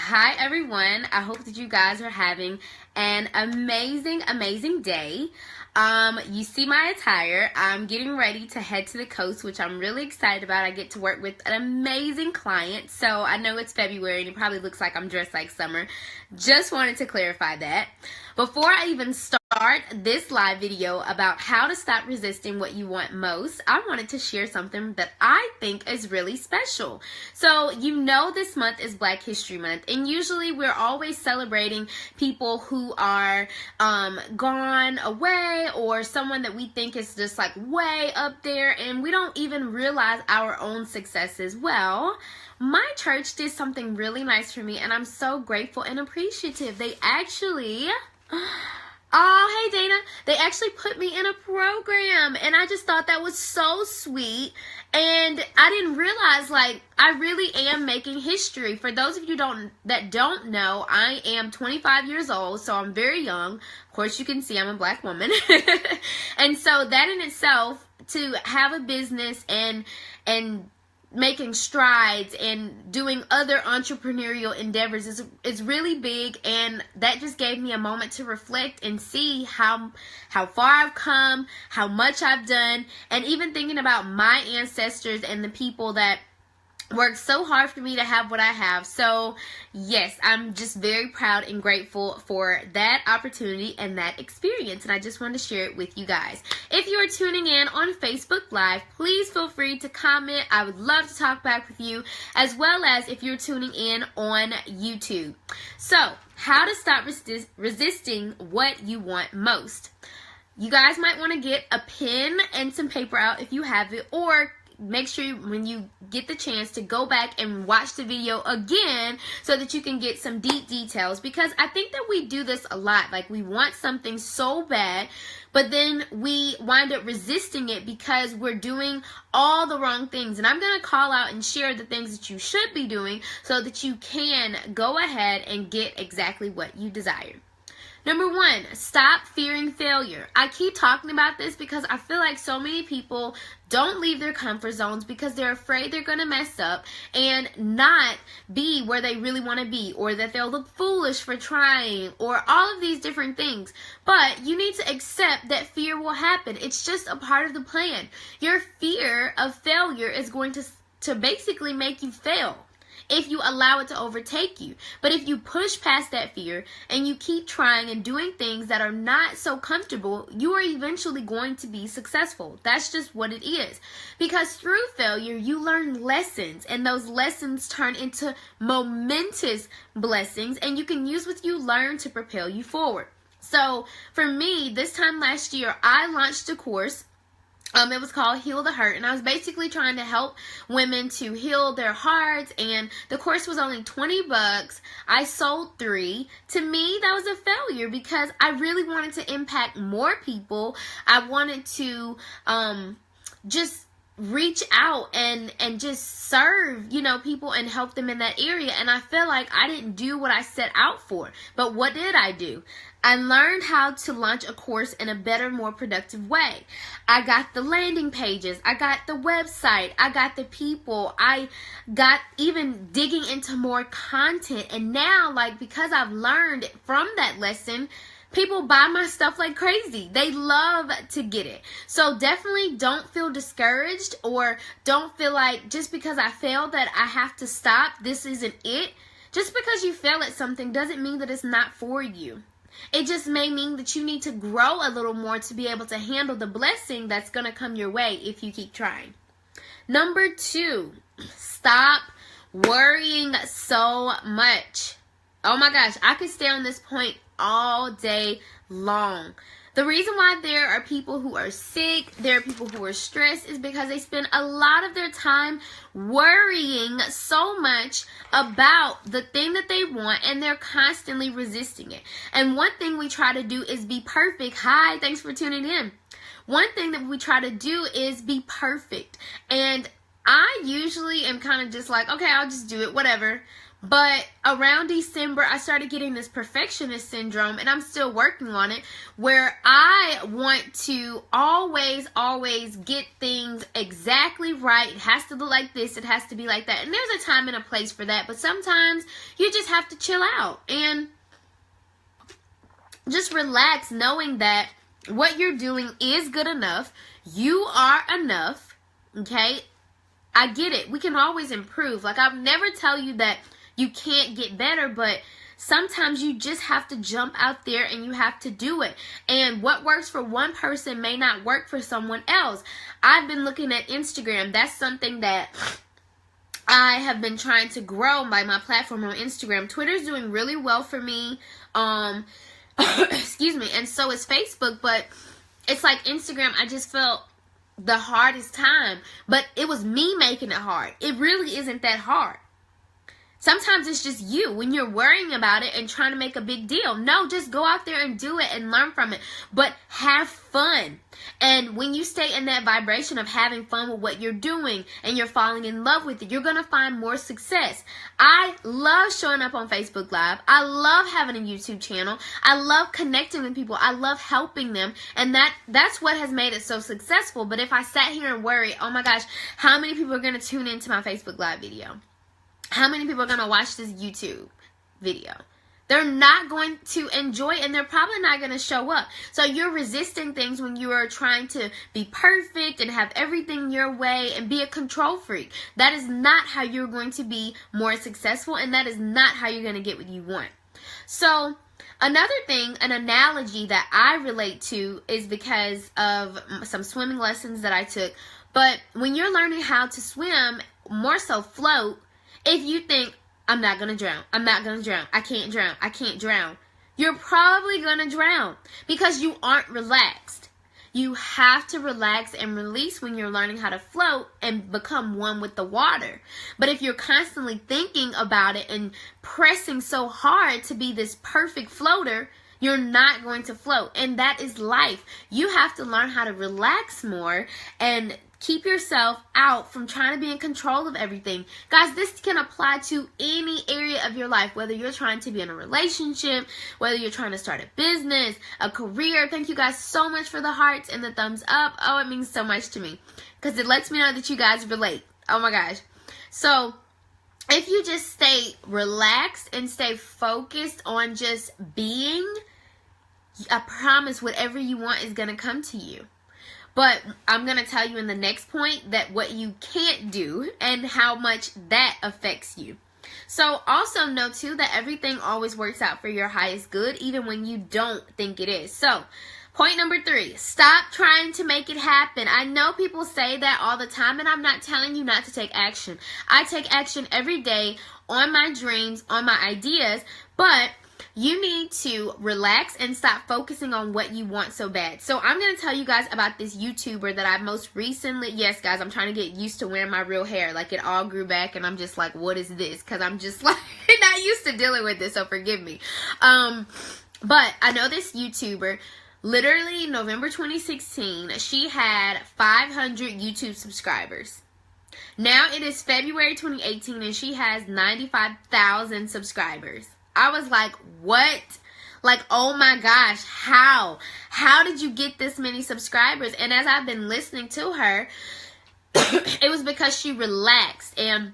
Hi everyone. I hope that you guys are having an amazing day. You see my attire. I'm getting ready to head to the coast, which I'm really excited about. I get to work with an amazing client. So I know it's February and it probably looks like I'm dressed like summer. Just wanted to clarify that. Before I even start this live video about how to stop resisting what you want most, I wanted to share something that I think is really special. So you know this month is Black History Month, and usually we're always celebrating people who are gone away, or someone that we think is just like way up there, and we don't even realize our own successes. Well, my church did something really nice for me, and I'm so grateful and appreciative. They actually... Oh, hey Dana. They actually put me in a program, and I just thought that was so sweet. And I didn't realize, like, I really am making history. For those of you that don't know, I am 25 years old, so I'm very young. Of course, you can see I'm a Black woman. And so that in itself, to have a business and making strides and doing other entrepreneurial endeavors is really big, and that just gave me a moment to reflect and see how far I've come, how much I've done, and even thinking about my ancestors and the people that worked so hard for me to have what I have. So yes, I'm just very proud and grateful for that opportunity and that experience, and I just wanted to share it with you guys. If you are tuning in on Facebook Live, please feel free to comment. I would love to talk back with you, as well as if you're tuning in on YouTube. So, how to stop resisting what you want most. You guys might want to get a pen and some paper out if you have it, or make sure when you get the chance to go back and watch the video again so that you can get some deep details, because I think that we do this a lot. Like, we want something so bad, but then we wind up resisting it because we're doing all the wrong things. And I'm going to call out and share the things that you should be doing so that you can go ahead and get exactly what you desire. Number 1, stop fearing failure. I keep talking about this because I feel like so many people don't leave their comfort zones because they're afraid they're going to mess up and not be where they really want to be, or that they'll look foolish for trying, or all of these different things. But you need to accept that fear will happen. It's just a part of the plan. Your fear of failure is going to basically make you fail if you allow it to overtake you. But if you push past that fear and you keep trying and doing things that are not so comfortable, you are eventually going to be successful. That's just what it is. Because through failure, you learn lessons, and those lessons turn into momentous blessings, and you can use what you learn to propel you forward. So for me, this time last year, I launched a course. It was called Heal the Hurt, and I was basically trying to help women to heal their hearts, and the course was only $20. I sold 3. To me, that was a failure because I really wanted to impact more people. I wanted to just reach out and just serve, people and help them in that area, and I feel like I didn't do what I set out for. But what did I do? I learned how to launch a course in a better, more productive way. I got the landing pages. I got the website. I got the people. I got even digging into more content. And now, because I've learned from that lesson, people buy my stuff like crazy. They love to get it. So definitely don't feel discouraged, or don't feel like just because I failed that I have to stop. This isn't it. Just because you fail at something doesn't mean that it's not for you. It just may mean that you need to grow a little more to be able to handle the blessing that's going to come your way if you keep trying. Number 2, stop worrying so much. Oh my gosh, I could stay on this point all day long. The reason why there are people who are sick, there are people who are stressed, is because they spend a lot of their time worrying so much about the thing that they want, and they're constantly resisting it. And one thing we try to do is be perfect. Hi, thanks for tuning in. One thing that we try to do is be perfect. And I usually am kind of just like, okay, I'll just do it, whatever. But around December, I started getting this perfectionist syndrome, and I'm still working on it, where I want to always get things exactly right. It has to look like this. It has to be like that. And there's a time and a place for that. But sometimes you just have to chill out and just relax, knowing that what you're doing is good enough. You are enough. Okay? I get it. We can always improve. Like, I'll never tell you that you can't get better, but sometimes you just have to jump out there and you have to do it. And what works for one person may not work for someone else. I've been looking at Instagram. That's something that I have been trying to grow by my platform on Instagram. Twitter's doing really well for me. Excuse me. And so is Facebook, but it's like Instagram, I just felt the hardest time. But it was me making it hard. It really isn't that hard. Sometimes it's just you when you're worrying about it and trying to make a big deal. No, just go out there and do it and learn from it. But have fun. And when you stay in that vibration of having fun with what you're doing and you're falling in love with it, you're going to find more success. I love showing up on Facebook Live. I love having a YouTube channel. I love connecting with people. I love helping them. And that's what has made it so successful. But if I sat here and worry, oh my gosh, how many people are going to tune into my Facebook Live video? How many people are going to watch this YouTube video? They're not going to enjoy it, and they're probably not going to show up. So you're resisting things when you are trying to be perfect and have everything your way and be a control freak. That is not how you're going to be more successful, and that is not how you're going to get what you want. So another thing, an analogy that I relate to is because of some swimming lessons that I took. But when you're learning how to swim, more so float, if you think, I'm not going to drown, I'm not going to drown, I can't drown, you're probably going to drown because you aren't relaxed. You have to relax and release when you're learning how to float and become one with the water. But if you're constantly thinking about it and pressing so hard to be this perfect floater, you're not going to float. And that is life. You have to learn how to relax more and keep yourself out from trying to be in control of everything. Guys, this can apply to any area of your life, whether you're trying to be in a relationship, whether you're trying to start a business, a career. Thank you guys so much for the hearts and the thumbs up. Oh, it means so much to me because it lets me know that you guys relate. Oh my gosh. So if you just stay relaxed and stay focused on just being, I promise whatever you want is going to come to you. But I'm going to tell you in the next point that what you can't do and how much that affects you. So also know too that everything always works out for your highest good, even when you don't think it is. So point number 3, stop trying to make it happen. I know people say that all the time, and I'm not telling you not to take action. I take action every day on my dreams, on my ideas, but you need to relax and stop focusing on what you want so bad. So I'm going to tell you guys about this YouTuber that I most recently, yes guys, I'm trying to get used to wearing my real hair. Like it all grew back and I'm just like, what is this? Because I'm just like not used to dealing with this, so forgive me. But I know this YouTuber, literally November 2016, she had 500 YouTube subscribers. Now it is February 2018 and she has 95,000 subscribers. I was like, what? Like, oh my gosh, how? How did you get this many subscribers? And as I've been listening to her, it was because she relaxed and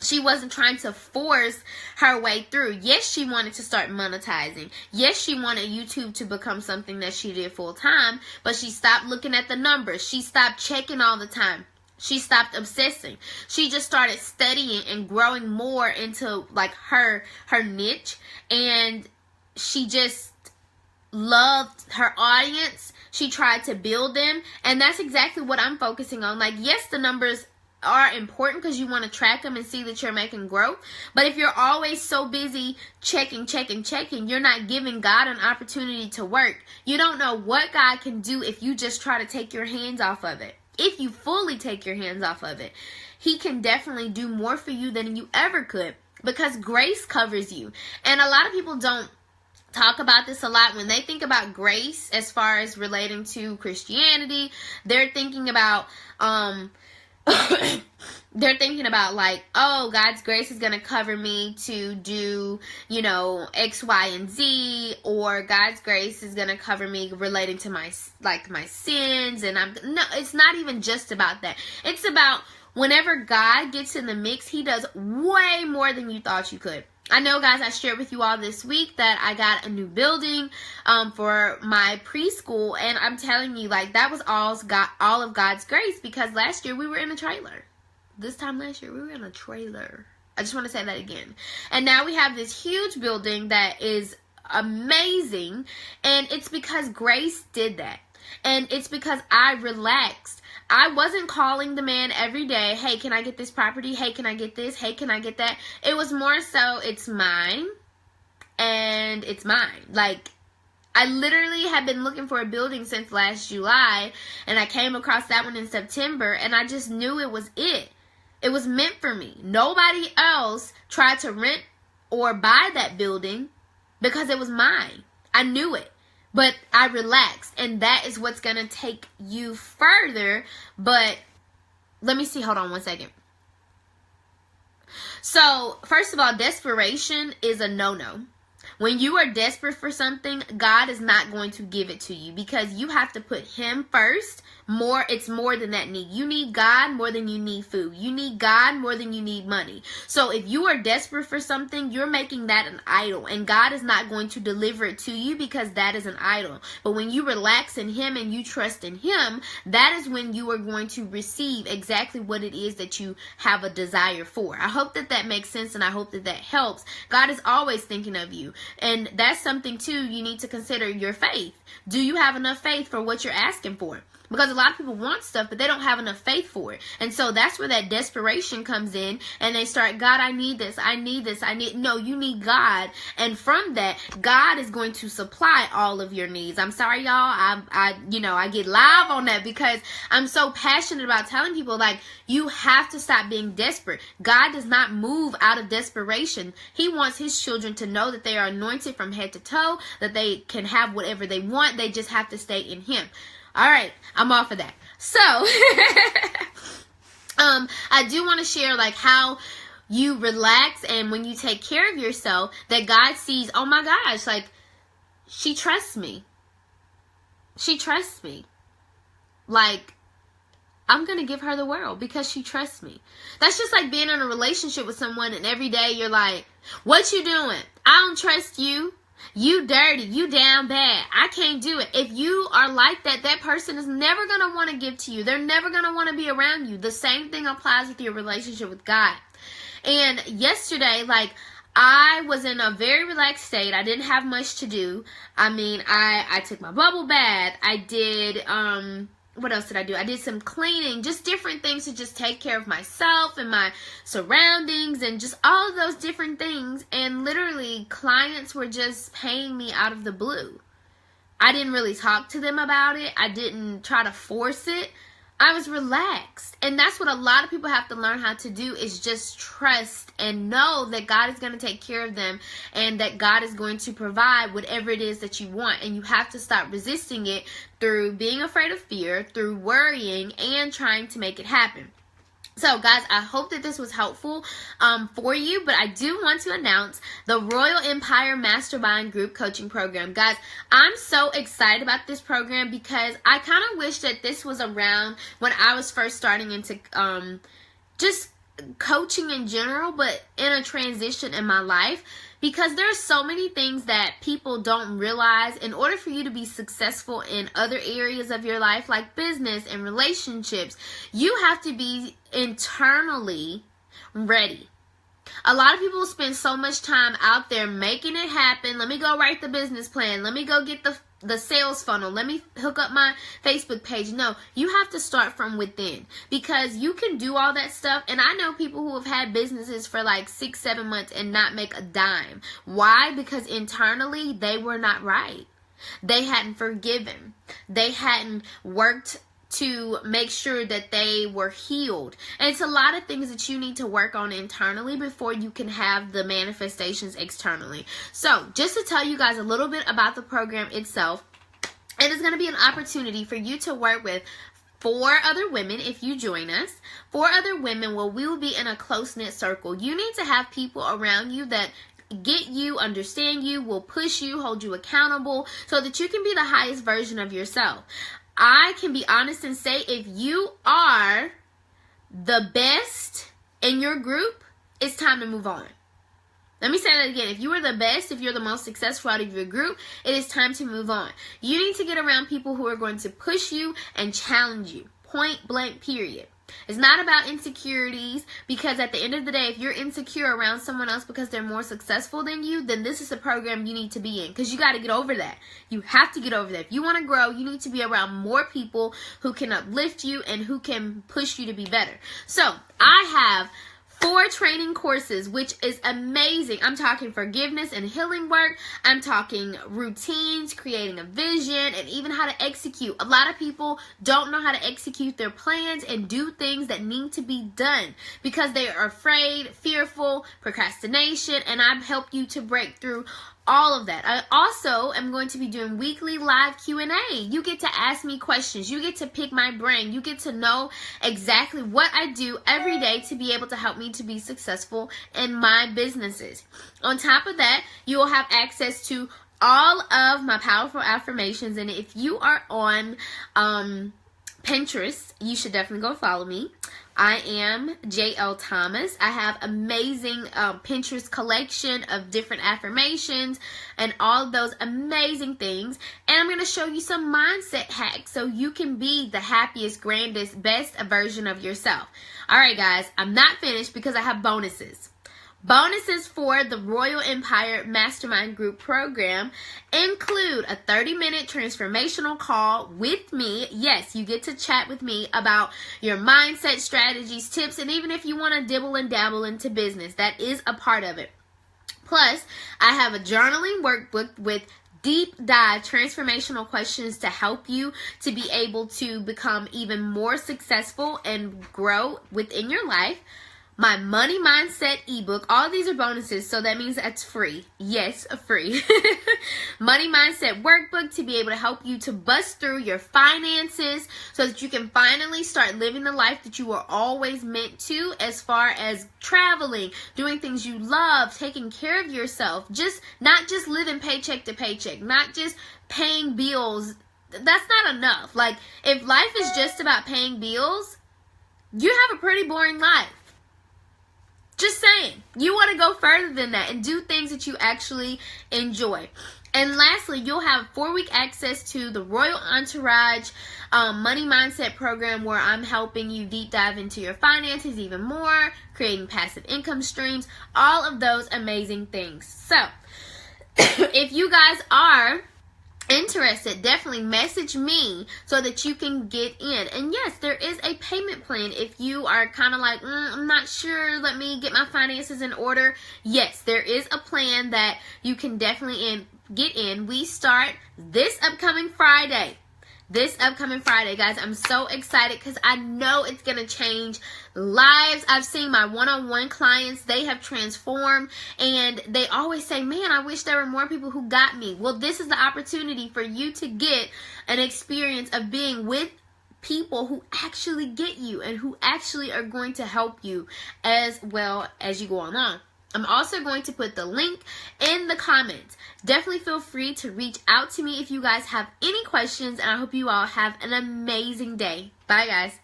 she wasn't trying to force her way through. Yes, she wanted to start monetizing. Yes, she wanted YouTube to become something that she did full time, but she stopped looking at the numbers. She stopped checking all the time. She stopped obsessing. She just started studying and growing more into like her niche, and she just loved her audience. She tried to build them, and that's exactly what I'm focusing on. Like, yes, the numbers are important because you want to track them and see that you're making growth, but if you're always so busy checking, you're not giving God an opportunity to work. You don't know what God can do if you just try to take your hands off of it. If you fully take your hands off of it, He can definitely do more for you than you ever could because grace covers you. And a lot of people don't talk about this a lot. When they think about grace as far as relating to Christianity, they're thinking about they're thinking about like, oh, God's grace is going to cover me to do, you know, X, Y, and Z, or God's grace is going to cover me relating to my sins. And no, it's not even just about that. It's about whenever God gets in the mix, he does way more than you thought you could. I know, guys, I shared with you all this week that I got a new building for my preschool, and I'm telling you, like, that was all of God's grace, because last year we were in a trailer. This time last year we were in a trailer. I just want to say that again. And now we have this huge building that is amazing, and it's because grace did that. And it's because I relaxed. I wasn't calling the man every day, hey, can I get this property? Hey, can I get this? Hey, can I get that? It was more so, it's mine, and it's mine. Like, I literally have been looking for a building since last July, and I came across that one in September, and I just knew it was it. It was meant for me. Nobody else tried to rent or buy that building because it was mine. I knew it. But I relaxed, and that is what's going to take you further. But let me see. Hold on one second. So, first of all, desperation is a no-no. When you are desperate for something, God is not going to give it to you, because you have to put him first. It's more than that need. You need God more than you need food. You need God more than you need money. So if you are desperate for something, you're making that an idol, and God is not going to deliver it to you, because that is an idol. But when you relax in him and you trust in him, that is when you are going to receive exactly what it is that you have a desire for. I hope that that makes sense, and I hope that that helps. God is always thinking of you. And that's something too you need to consider, your faith. Do you have enough faith for what you're asking for? Because a lot of people want stuff, but they don't have enough faith for it. And so that's where that desperation comes in, and they start, God, I need this, I need this, no, you need God. And from that, God is going to supply all of your needs. I'm sorry, y'all, I get live on that because I'm so passionate about telling people, like, you have to stop being desperate. God does not move out of desperation. He wants his children to know that they are anointed from head to toe, that they can have whatever they want. They just have to stay in him. All right, I'm off of that. So, I do want to share, like, how you relax, and when you take care of yourself, that God sees, oh my gosh, like, she trusts me. She trusts me. Like, I'm going to give her the world because she trusts me. That's just like being in a relationship with someone, and every day you're like, what you doing? I don't trust you. You dirty, you down bad, I can't do it. If you are like that, that person is never going to want to give to you. They're never going to want to be around you. The same thing applies with your relationship with God. And yesterday, like, I was in a very relaxed state. I didn't have much to do. I mean, I took my bubble bath. I did, what else did I do? I did some cleaning, just different things to just take care of myself and my surroundings and just all of those different things. And literally, clients were just paying me out of the blue. I didn't really talk to them about it. I didn't try to force it. I was relaxed. And that's what a lot of people have to learn how to do, is just trust and know that God is going to take care of them, and that God is going to provide whatever it is that you want. And you have to stop resisting it through being afraid of fear, through worrying, and trying to make it happen. So, guys, I hope that this was helpful for you, but I do want to announce the Royal Empire Mastermind Group Coaching Program. Guys, I'm so excited about this program because I kind of wish that this was around when I was first starting into just coaching in general, but in a transition in my life. Because there are so many things that people don't realize. In order for you to be successful in other areas of your life, like business and relationships, you have to be internally ready. A lot of people spend so much time out there making it happen. Let me go write the business plan. Let me go get the sales funnel. Let me hook up my Facebook page. No, you have to start from within, because you can do all that stuff. And I know people who have had businesses for like 6-7 months and not make a dime. Why? Because internally they were not right. They hadn't forgiven. They hadn't worked to make sure that they were healed. And it's a lot of things that you need to work on internally before you can have the manifestations externally. So, just to tell you guys a little bit about the program itself, it is going to be an opportunity for you to work with 4 other women if you join us. 4 other women where we will be in a close-knit circle. You need to have people around you that get you, understand you, will push you, hold you accountable so that you can be the highest version of yourself. I can be honest and say if you are the best in your group, it's time to move on. Let me say that again. If you are the best, if you're the most successful out of your group, it is time to move on. You need to get around people who are going to push you and challenge you. Point blank, period. It's not about insecurities, because at the end of the day, if you're insecure around someone else because they're more successful than you, then this is the program you need to be in, because you got to get over that. You have to get over that. If you want to grow, you need to be around more people who can uplift you and who can push you to be better. So I have 4 training courses, which is amazing. I'm talking forgiveness and healing work. I'm talking routines, creating a vision, and even how to execute. A lot of people don't know how to execute their plans and do things that need to be done because they are afraid, fearful, procrastination, and I've helped you to break through all of that. I also am going to be doing weekly live Q&A. You get to ask me questions. You get to pick my brain. You get to know exactly what I do every day to be able to help me to be successful in my businesses. On top of that, you will have access to all of my powerful affirmations. And if you are on Pinterest, you should definitely go follow me. I am JL Thomas. I have amazing Pinterest collection of different affirmations and all of those amazing things. And I'm going to show you some mindset hacks so you can be the happiest, grandest, best version of yourself. All right, guys, I'm not finished because I have bonuses. Bonuses for the Royal Empire Mastermind Group program include a 30-minute transformational call with me. Yes, you get to chat with me about your mindset, strategies, tips, and even if you want to dibble and dabble into business, that is a part of it. Plus, I have a journaling workbook with deep dive transformational questions to help you to be able to become even more successful and grow within your life. My money mindset ebook, all these are bonuses, so that means that's free. Yes, free. Money mindset workbook to be able to help you to bust through your finances so that you can finally start living the life that you were always meant to, as far as traveling, doing things you love, taking care of yourself, not just living paycheck to paycheck, not just paying bills. That's not enough. Like, if life is just about paying bills, you have a pretty boring life. Just saying. You want to go further than that and do things that you actually enjoy. And lastly, you'll have 4-week access to the Royal Entourage Money Mindset program, where I'm helping you deep dive into your finances even more, creating passive income streams, all of those amazing things. So, if you guys are interested, definitely message me so that you can get in. And yes, there is a payment plan if you are kind of like, I'm not sure, let me get my finances in order. Yes, there is a plan that you can definitely get in. We start this upcoming Friday. Guys. I'm so excited because I know it's going to change lives. I've seen my one-on-one clients. They have transformed, and they always say, man, I wish there were more people who got me. Well, this is the opportunity for you to get an experience of being with people who actually get you and who actually are going to help you as well as you go along. I'm also going to put the link in the comments. Definitely feel free to reach out to me if you guys have any questions, and I hope you all have an amazing day. Bye, guys.